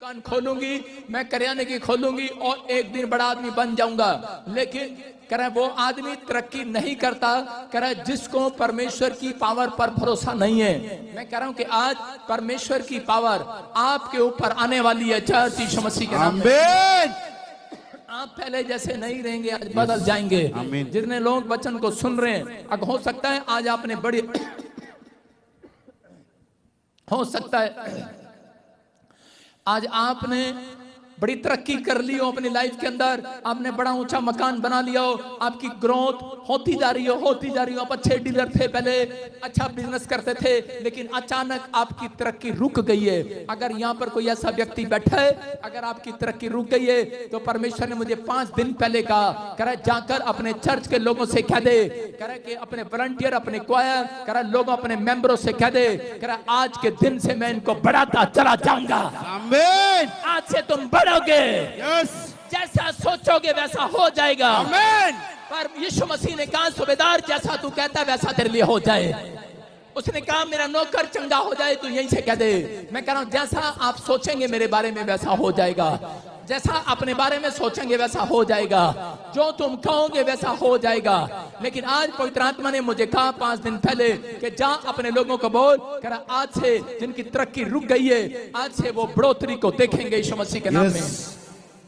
दुकान खोलूंगी, मैं करियाने की खोलूंगी और एक दिन बड़ा आदमी बन जाऊंगा। लेकिन कह रहे वो आदमी तरक्की नहीं करता, कह रहे जिसको परमेश्वर की पावर पर भरोसा नहीं है। मैं कह रहा हूं कि आज परमेश्वर की पावर आपके ऊपर आने वाली है। चर्च यीशु मसीह के नाम में आप पहले जैसे नहीं रहेंगे, आज बदल जाएंगे। जितने लोग वचन को सुन रहे हैं, अब हो सकता है आज आपने बड़ी हो सकता है आज आपने बड़ी तरक्की कर ली हो अपनी लाइफ के अंदर, आपने बड़ा ऊंचा मकान बना लिया हो, आपकी ग्रोथ होती जा रही हो। आप अच्छे डीलर थे, पहले अच्छा बिजनेस करते थे, लेकिन अचानक आपकी तरक्की रुक गई है। अगर यहाँ पर कोई ऐसा व्यक्ति बैठा है, अगर आपकी तरक्की रुक गई है, तो परमेश्वर ने मुझे 5 दिन पहले कहा, कह रहा जाकर अपने चर्च के लोगों से कह दे, कह रहा कि अपने वॉलंटियर, अपने क्वायर, कह रहा लोगों, अपने मेंबरों से कह दे, कह रहा आज के दिन से मैं इनको बढ़ाता चला जाऊंगा। आमीन। आज से तुम बढ़ोगे, जैसा सोचोगे वैसा हो जाएगा। आमीन। पर यीशु मसीह ने कहा सूबेदार जैसा तू कहता है वैसा तेरे लिए हो जाए। उसने कहा मेरा नौकर चंगा हो जाए, तू यहीं से कह दे। मैं कह रहा हूं जैसा आप सोचेंगे मेरे बारे में वैसा हो जाएगा, जैसा अपने बारे में सोचेंगे वैसा हो जाएगा, जो तुम कहोगे वैसा हो जाएगा। लेकिन आज पवित्र आत्मा ने मुझे कहा 5 दिन पहले कि जा अपने लोगों को बोल, कह रहा आज से जिनकी तरक्की रुक गई है, आज से वो बढ़ोतरी को देखेंगे यीशु मसीह के नाम में।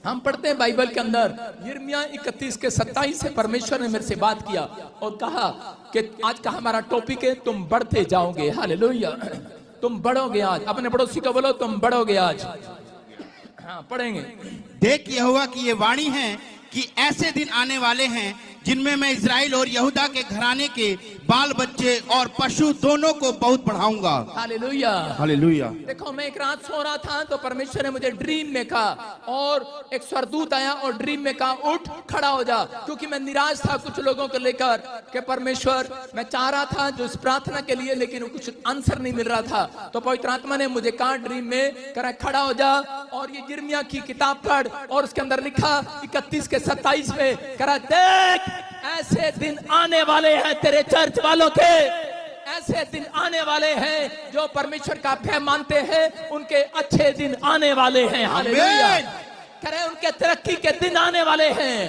हम पढ़ते हैं बाइबल के अंदर यिर्मयाह 31 के 27 से परमेश्वर ने मेरे से बात किया और कहा कि आज का हमारा टॉपिक है तुम बढ़ते जाओगे। हालेलुया। तुम बढ़ोगे आज। अपने पड़ोसी को बोलो तुम बढ़ोगे आज। हाँ पढ़ेंगे। देख यहोवा की ये वाणी है कि ऐसे दिन आने वाले हैं जिनमें मैं इजराइल और यहूदा के घराने के बाल बच्चे और पशु दोनों को बहुत बढ़ाऊंगा। हालेलुया। हालेलुया। देखो मैं एक रात सो रहा था तो परमेश्वर ने मुझे ड्रीम में कहा और एक स्वर्गदूत आया और ड्रीम में कहा उठ खड़ा हो जा, क्योंकि मैं निराश था कुछ लोगों को लेकर कि परमेश्वर मैं चाह रहा था जो इस प्रार्थना के लिए, लेकिन कुछ आंसर नहीं मिल रहा था। तो पवित्र आत्मा ने मुझे कहा ड्रीम में करा खड़ा हो जा और ये यिर्मयाह की किताब पढ़ और उसके अंदर लिखा 31 के 27 में करा देख ऐसे दिन आने वाले हैं तेरे चर्च वालों के, ऐसे दिन आने वाले हैं जो परमेश्वर का भय मानते हैं, उनके अच्छे दिन आने वाले हैं। हालेलुया। करे उनके तरक्की के दिन आने वाले हैं।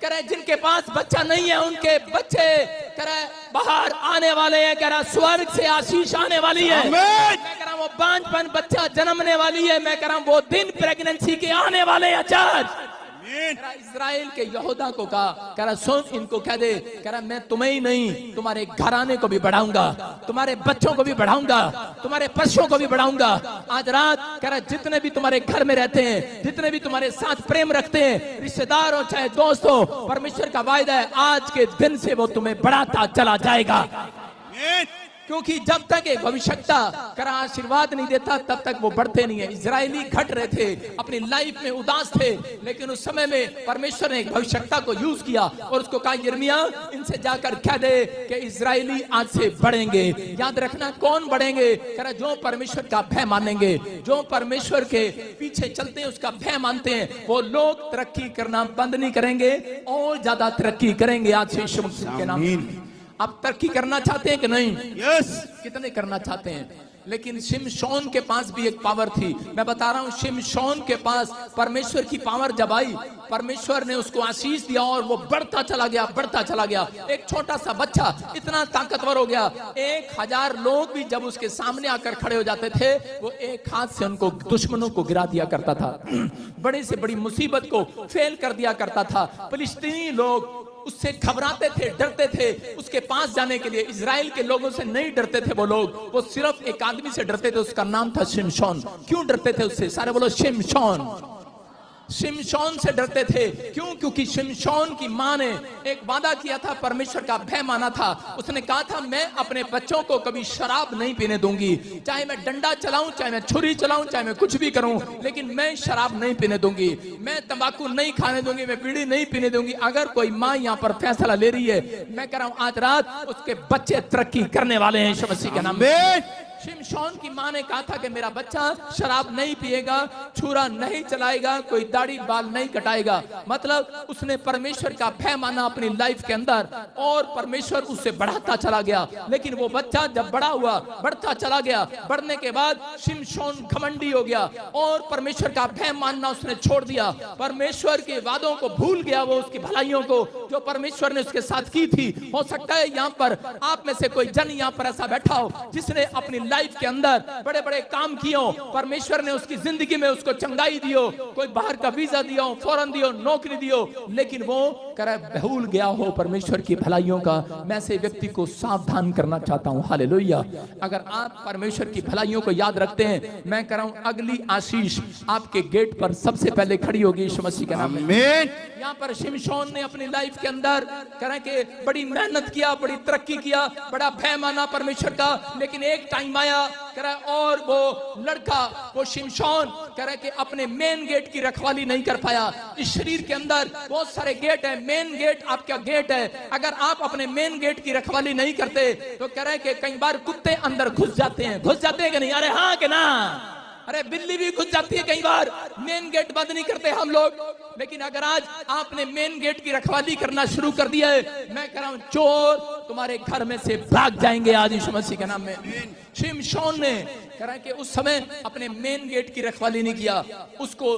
करे जिनके पास बच्चा नहीं है उनके बच्चे करे बाहर आने वाले हैं। कह स्वर्ग से आशीष आने वाली है। मैं कह रहा वो बांझपन बच्चा जन्मने वाली है। मैं कह रहा वो दिन प्रेगनेंसी के आने वाले हैं। चर्च इजराइल के यहूदा को कहा, कह रहा सुन इनको कह दे, कह रहा मैं तुम्हें ही नहीं तुम्हारे घराने को भी बढ़ाऊंगा, तुम्हारे बच्चों को भी बढ़ाऊंगा, तुम्हारे पशुओं को भी बढ़ाऊंगा। आज रात कह रहा जितने भी तुम्हारे घर में रहते हैं, जितने भी तुम्हारे साथ प्रेम रखते हैं, रिश्तेदार हो चाहे दोस्त हो, परमेश्वर का वायदा है आज के दिन से वो तुम्हें बढ़ाता चला जाएगा। क्योंकि जब तक एक भविष्यता करा आशीर्वाद नहीं देता तब तक वो बढ़ते नहीं है। इजरायली घट रहे थे, अपनी लाइफ में उदास थे, लेकिन उस समय में परमेश्वर ने एक भविष्यता को यूज किया और उसको कहा यिर्मयाह इनसे जाकर कह दे कि इजरायली आज से बढ़ेंगे। याद रखना कौन बढ़ेंगे? करा जो परमेश्वर का भय मानेंगे, जो परमेश्वर के पीछे चलते हैं, उसका भय मानते हैं, वो लोग तरक्की करना बंद नहीं करेंगे और ज्यादा तरक्की करेंगे। आज से यीशु मसीह के नाम। आप तरक्की करना चाहते हैं कि नहीं? यस। कितने करना चाहते हैं? लेकिन शिमशोन के पास भी एक पावर थी। मैं बता रहा हूं शिमशोन के पास परमेश्वर की पावर जब आई, परमेश्वर ने उसको आशीष दिया और वो बढ़ता चला गया, बढ़ता चला गया। एक छोटा सा बच्चा इतना ताकतवर हो गया, 1000 लोग भी जब उसके सामने आकर खड़े हो जाते थे, वो एक हाथ से उनको दुश्मनों को गिरा दिया करता था, बड़े से बड़ी मुसीबत को फेल कर दिया करता था। फिलिस्तीनी लोग उससे घबराते थे, डरते थे, उसके पास जाने के लिए। इजराइल के लोगों से नहीं डरते थे वो लोग, वो सिर्फ एक आदमी से डरते थे, उसका नाम था शिमशोन। क्यों डरते थे उससे? सारे बोलो शिमशोन। शिमशोन से डरते थे। क्यों? क्योंकि शिमशोन की मां ने एक वादा किया था, परमेश्वर का भय माना था। उसने कहा था मैं अपने बच्चों को कभी शराब नहीं पीने दूंगी, चाहे मैं डंडा चलाऊं, चाहे मैं छुरी चलाऊं, चाहे मैं कुछ भी करूं, लेकिन मैं शराब नहीं पीने दूंगी, मैं तंबाकू नहीं खाने दूंगी, मैं बीड़ी नहीं पीने दूंगी। अगर कोई माँ यहाँ पर फैसला ले रही है, मैं कह रहा हूं आज रात उसके बच्चे तरक्की करने वाले हैं यीशु मसीह के नाम में। शिमशोन की माँ ने कहा था कि मेरा बच्चा शराब नहीं पिएगा, छुरा नहीं चलाएगा, कोई दाढ़ी बाल नहीं कटाएगा। मतलब उसने परमेश्वर का भय माना अपनी लाइफ के अंदर और परमेश्वर उससे बढ़ाता चला गया। लेकिन वो बच्चा जब बड़ा हुआ, बढ़ता चला गया, बढ़ने के बाद शिमशोन घमंडी हो गया और परमेश्वर का भय मानना उसने छोड़ दिया। परमेश्वर के वादों को भूल गया, वो उसकी भलाइयों को जो परमेश्वर ने उसके साथ की थी। हो सकता है यहाँ पर आप में से कोई जन यहाँ पर ऐसा बैठा हो जिसने अपनी लाइफ के अंदर बड़े बड़े काम किए हो, परमेश्वर ने उसकी जिंदगी में उसको चंगाई दियो, कोई बाहर का वीजा दियो, फौरन दियो, नौकरी दियो, लेकिन वो करे भूल गया हो परमेश्वर की भलाइयों का। मैं ऐसे व्यक्ति को सावधान करना चाहता हूँ। हालेलुया। अगर आप परमेश्वर की भलाइयों को याद रखते हैं, मैं कह रहा हूँ अगली आशीष आपके गेट पर सबसे पहले खड़ी होगी यीशु मसीह के नाम में। यहाँ पर शिमशोन ने अपनी लाइफ के अंदर करें कि बड़ी मेहनत किया, बड़ी तरक्की किया, बड़ा भय माना परमेश्वर का। लेकिन एक टाइम आया करे और वो लड़का, वो शिमशोन करे कि अपने मेन गेट की रखवाली नहीं कर पाया। इस शरीर के अंदर बहुत सारे गेट है, मेन गेट आपका गेट है। अगर आप अपने मेन गेट की रखवाली नहीं करते तो कह रहे कि कई बार कुत्ते अंदर घुस जाते हैं। घुस जाते हैं कि नहीं? अरे हाँ कि ना? अरे बिल्ली भी घुस जाती है कई बार। मेन गेट बंद नहीं करते हम लोग। लेकिन अगर आज आपने मेन गेट की रखवाली करना शुरू कर दिया है, मैं कह रहा हूं चोर तुम्हारे घर में से भाग जाएंगे आज यीशु मसीह के नाम में। शिमशोन ने कह रहा है कि उस समय अपने मेन गेट की रखवाली नहीं किया। उसको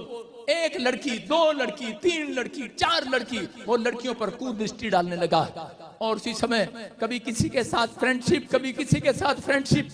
एक लड़की, दो लड़की, तीन लड़की, चार लड़की, वो लड़कियों पर कूदृष्टि डालने लगा। और उसी समय कभी किसी के साथ फ्रेंडशिप, कभी किसी के साथ फ्रेंडशिप।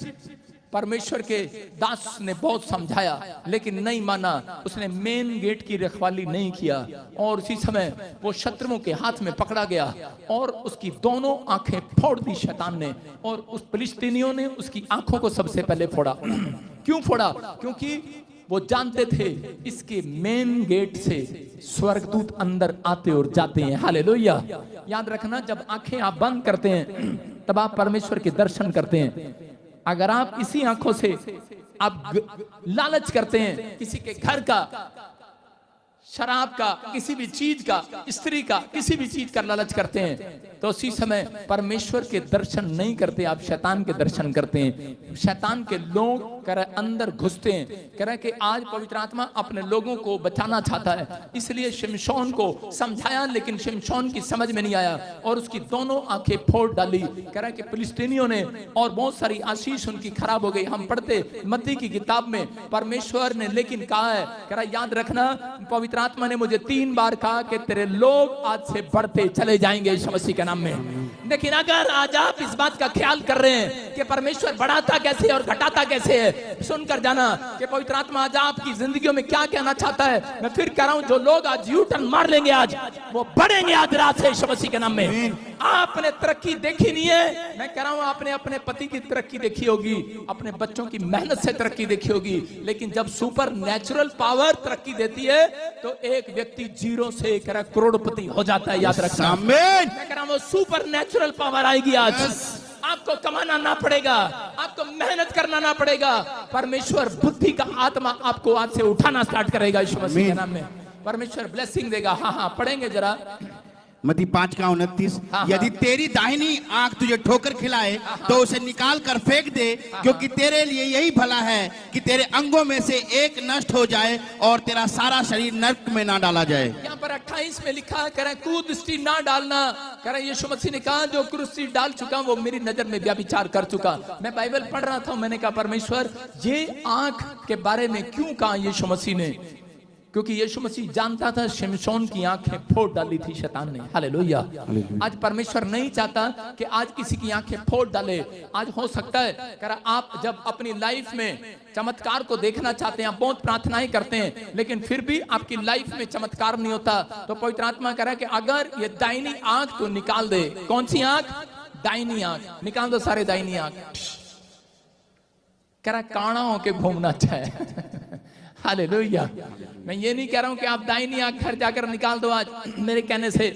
परमेश्वर के दास ने बहुत समझाया लेकिन नहीं माना। उसने मेन गेट की रखवाली नहीं किया और उसी समय वो शत्रुओं के हाथ में पकड़ा गया और उसकी दोनों आंखें फोड़ दी शैतान ने। और उस फिलिस्तीनियों ने उसकी आंखों को सबसे पहले फोड़ा। क्यों फोड़ा? क्योंकि वो जानते थे इसके मेन गेट से स्वर्गदूत अंदर आते और जाते हैं। हालेलुया। याद रखना, जब आंखें आप बंद करते हैं तब आप परमेश्वर के दर्शन करते हैं। अगर आप इसी आंखों से आप लालच करते हैं किसी के घर का, शराब का, किसी भी चीज का, स्त्री का, किसी भी चीज का लालच करते हैं तो उसी समय परमेश्वर के दर्शन नहीं करते, आप शैतान के दर्शन करते हैं। शैतान के लोग अंदर घुसते हैं। कह रहे कि आज पवित्र आत्मा अपने लोगों को बचाना चाहता है, इसलिए शिमशोन को समझाया लेकिन शिमशोन की समझ में नहीं आया और उसकी दोनों आंखें फोड़ डाली। कह रहा कि फिलिस्तीनियों ने, और बहुत सारी आशीष उनकी खराब हो गई। हम पढ़ते मत्ती की किताब में परमेश्वर ने लेकिन कहा है, कह रहा याद रखना, पवित्र आत्मा ने मुझे 3 बार कहा कि तेरे लोग आज से बढ़ते चले जाएंगे यीशु मसीह के नाम में। लेकिन अगर आज आप इस बात का ख्याल कर रहे हैं कि परमेश्वर बढ़ाता कैसे और घटाता कैसे है, सुनकर जाना कि पवित्र आत्मा आज आपकी जिंदगियों में क्या कहना चाहता है। मैं फिर कह रहा हूं, जो लोग आज यू टर्न मार लेंगे आज वो बढ़ेंगे आज रात से यीशु मसीह के नाम में। आपने तरक्की देखी नहीं है, मैं कह रहा हूं आपने अपने पति की तरक्की देखी होगी, अपने बच्चों की मेहनत से तरक्की देखी होगी, लेकिन जब सुपर नेचुरल पावर तरक्की देती है तो एक व्यक्ति 0 से करोड़पति हो जाता है। याद रखना, मैं कह रहा हूं सुपर नेचुरल पावर आएगी आज। आपको कमाना ना पड़ेगा, आपको मेहनत करना ना पड़ेगा। परमेश्वर बुद्धि का आत्मा आपको आज से उठाना स्टार्ट करेगा यीशु मसीह के नाम में। परमेश्वर ब्लेसिंग देगा। हाँ, पढ़ेंगे जरा मत्ती 5:29। यदि तेरी दाहिनी आंख तुझे ठोकर खिलाए तो उसे निकाल कर फेंक दे, क्योंकि तेरे लिए यही भला है कि तेरे अंगों में से एक नष्ट हो जाए और तेरा सारा शरीर नरक में ना डाला जाए। यहाँ पर 28 में लिखा है, कुदृष्टि ना डालना। कह रहा यीशु मसीह ने कहा जो कुदृष्टि डाल चुका वो मेरी नजर में व्यभिचार कर चुका। मैं बाइबल पढ़ रहा था, मैंने कहा परमेश्वर ये आंख के बारे में क्यों कहा यीशु मसीह ने? क्योंकि यीशु मसीह जानता था शिमशोन की आंखें फोड़ डाली थी शैतान ने। हालेलुया। आज परमेश्वर नहीं चाहता कि आज किसी की आंखें फोड़ डाले। आज हो सकता है कर आप जब अपनी लाइफ में चमत्कार को देखना चाहते हैं, आप बहुत प्रार्थनाएं करते हैं, लेकिन फिर भी आपकी लाइफ में चमत्कार नहीं होता, तो पवित्र आत्मा कह रहा है कि अगर ये दाहिनी आंख तो निकाल दे। कौन सी आंख? दाहिनी आंख निकाल दो, सारे दाहिनी आंख। कह रहा काना होके घूमना अच्छा है। हालेलुया। मैं ये नहीं कह रहा हूं कि आप दाहिनी आंख घर जाकर निकाल दो आज मेरे कहने से।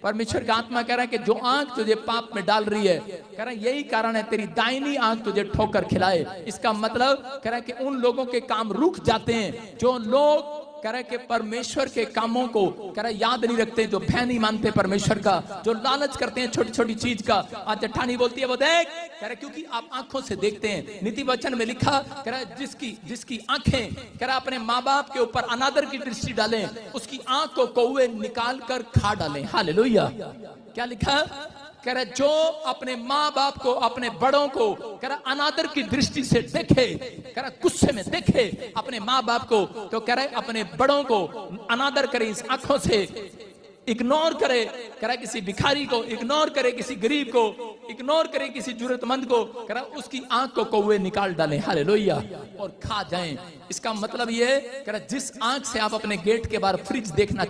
परमेश्वर का आत्मा कह रहा है कि जो आंख तुझे पाप में डाल रही है, कह रहा है यही कारण है तेरी दाहिनी आंख तुझे ठोकर खिलाए। इसका मतलब कह रहा है कि उन लोगों के काम रुक जाते हैं जो लोग कह रहा है कि परमेश्वर के कामों को कह रहा है याद नहीं रखते, जो भय नहीं मानते परमेश्वर का, जो लालच करते हैं छोटी छोटी चीज का। आज जठानी बोलती है वो देख, कह रहा है क्योंकि आप आंखों से देखते हैं। नीति वचन में लिखा, कह रहा है जिसकी आंखें कह रहा है अपने माँ बाप के ऊपर अनादर की दृष्टि डालें, उसकी आंख को कौवे निकाल कर खा डालें। हालेलुया। क्या लिखा? कह रहा जो अपने माँ बाप को, अपने बड़ों को कह रहा अनादर की दृष्टि से देखे, कह रहा गुस्से में देखे अपने माँ बाप को, तो कह रहा अपने बड़ों को अनादर करे, इस आंखों से इग्नोर करे, कह रहा किसी भिखारी को इग्नोर करे, किसी गरीब को इग्नोर करे, किसी जरूरतमंद को, कह रहा उसकी आंख को कौवे निकाल डालें। हालेलुया। और खा जाएं। इसका मतलब ये है, कह रहा जिस आंख से आप अपने गेट के बाहर फ्रिज देखना